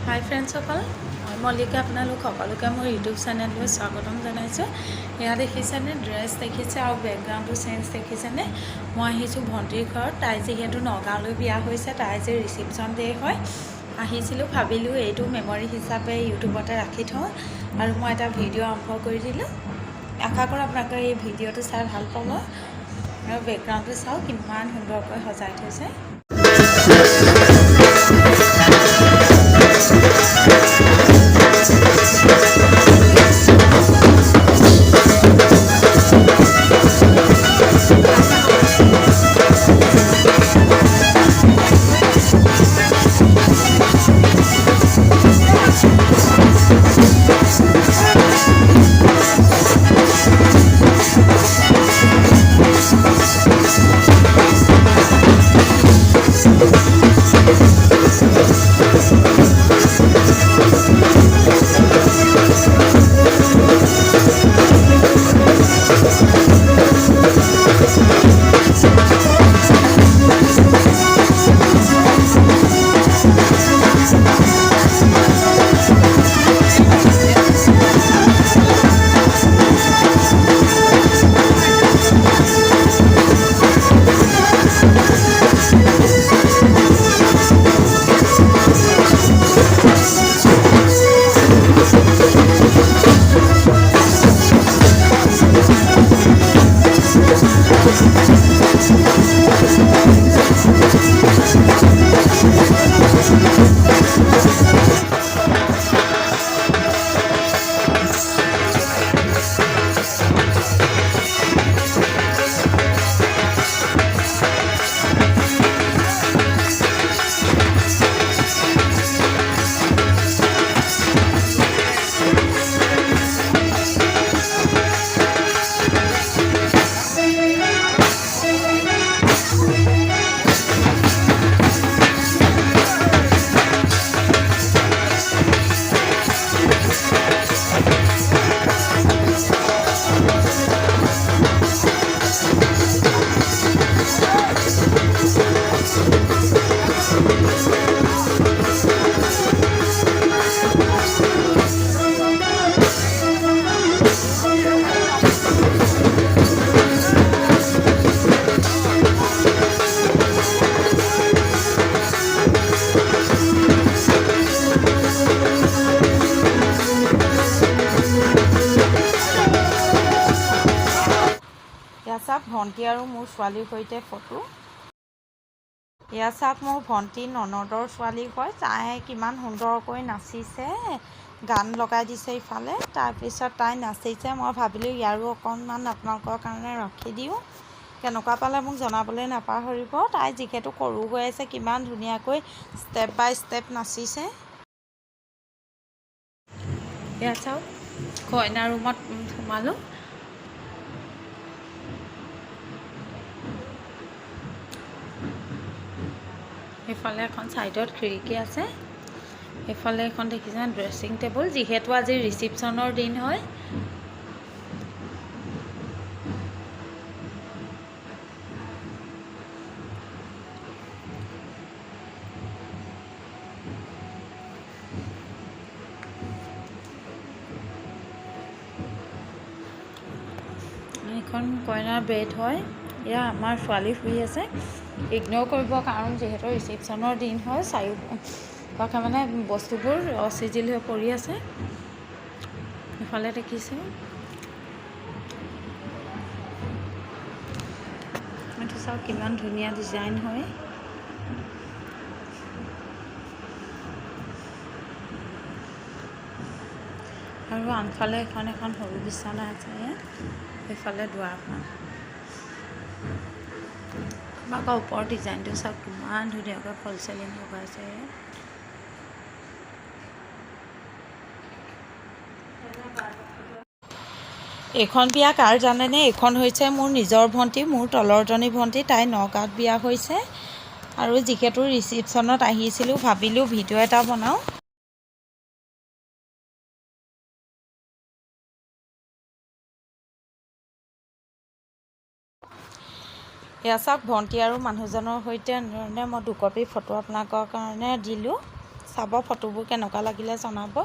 হাই ফ্ৰেণ্ডসকল, মই মল্লিকা আপোনালোক সকলোকে মোৰ ইউটিউব চেনেললৈ স্বাগতম জনাইছোঁ। এয়া দেখিছেনে, ড্ৰেছ দেখিছে আৰু বেকগ্ৰাউণ্ডটো চেঞ্জ দেখিছেনে। মই আহিছোঁ ভণ্টিৰ ঘৰত। তাই যিহেতু নগাঁৱলৈ বিয়া হৈছে, তাই যে ৰিচিপশ্যন ডে হয়, আহিছিলোঁ, ভাবিলোঁ এইটো মেমৰি হিচাপে ইউটিউবতে ৰাখি থওঁ আৰু মই এটা ভিডিঅ' আৰম্ভ কৰি দিলোঁ। আশা কৰোঁ আপোনালোকে এই ভিডিঅ'টো চাই ভাল পাব আৰু বেকগ্ৰাউণ্ডটো চাওক কিমান সুন্দৰকৈ সজাই থৈছে। এয়া চাওক ভণ্টি আৰু মোৰ ছোৱালীৰ সৈতে ফটো। এয়া চাওক মোৰ ভণ্টি ননদৰ ছোৱালী হয়, তাই কিমান সুন্দৰকৈ নাচিছে, গান লগাই দিছে ইফালে, তাৰপিছত তাই নাচিছে। মই ভাবিলোঁ ইয়াৰো অকণমান আপোনালোকৰ কাৰণে ৰাখি দিওঁ। কেনেকুৱা পালে মোক জনাবলৈ নাপাহৰিব। তাই যিহেতু সৰু হৈ আছে, কিমান ধুনীয়াকৈ ষ্টেপ বাই ষ্টেপ নাচিছে। এয়া চাওক কইনা ৰুমত সোমালোঁ। সেইফালে এখন ছাইডত খিৰিকী আছে, সেইফালে এখন দেখিছে ড্ৰেছিং টেবুল, যিহেতু আজি ৰিচিপশ্যনৰ দিন হয়। এইখন কইনাৰ বেড হয়। এয়া আমাৰ ছোৱালী শুই আছে, ইগন'ৰ কৰিব, কাৰণ যিহেতু ৰিচিপশ্যনৰ দিন হয়, চাৰিওপাশে মানে বস্তুবোৰ অচিজিল হৈ পৰি আছে। ইফালে দেখিছে এইটো চাওক কিমান ধুনীয়া ডিজাইন হয়। আৰু আনফালে এখন সৰু বিচনা আছে, সেইফালে দুৱাৰখন। আকৌ ওপৰৰ ডিজাইনটো চাওক কিমান ধুনীয়াকৈ ফল চিলিং লগাইছে। এইখন বিয়া কাৰ জানেনে? এইখন হৈছে মোৰ নিজৰ ভণ্টি, মোৰ তলৰজনী ভণ্টি। তাই নগাঁৱত বিয়া হৈছে আৰু যিহেতু ৰিচিপশ্যনত আহিছিলোঁ, ভাবিলোঁ ভিডিঅ' এটা বনাওঁ। এয়া চাওক ভণ্টি আৰু মানুহজনৰ সৈতে এনেধৰণে মই দুকপি ফটো আপোনালোকৰ কাৰণে দিলোঁ। চাব, ফটোবোৰ কেনেকুৱা লাগিলে জনাব।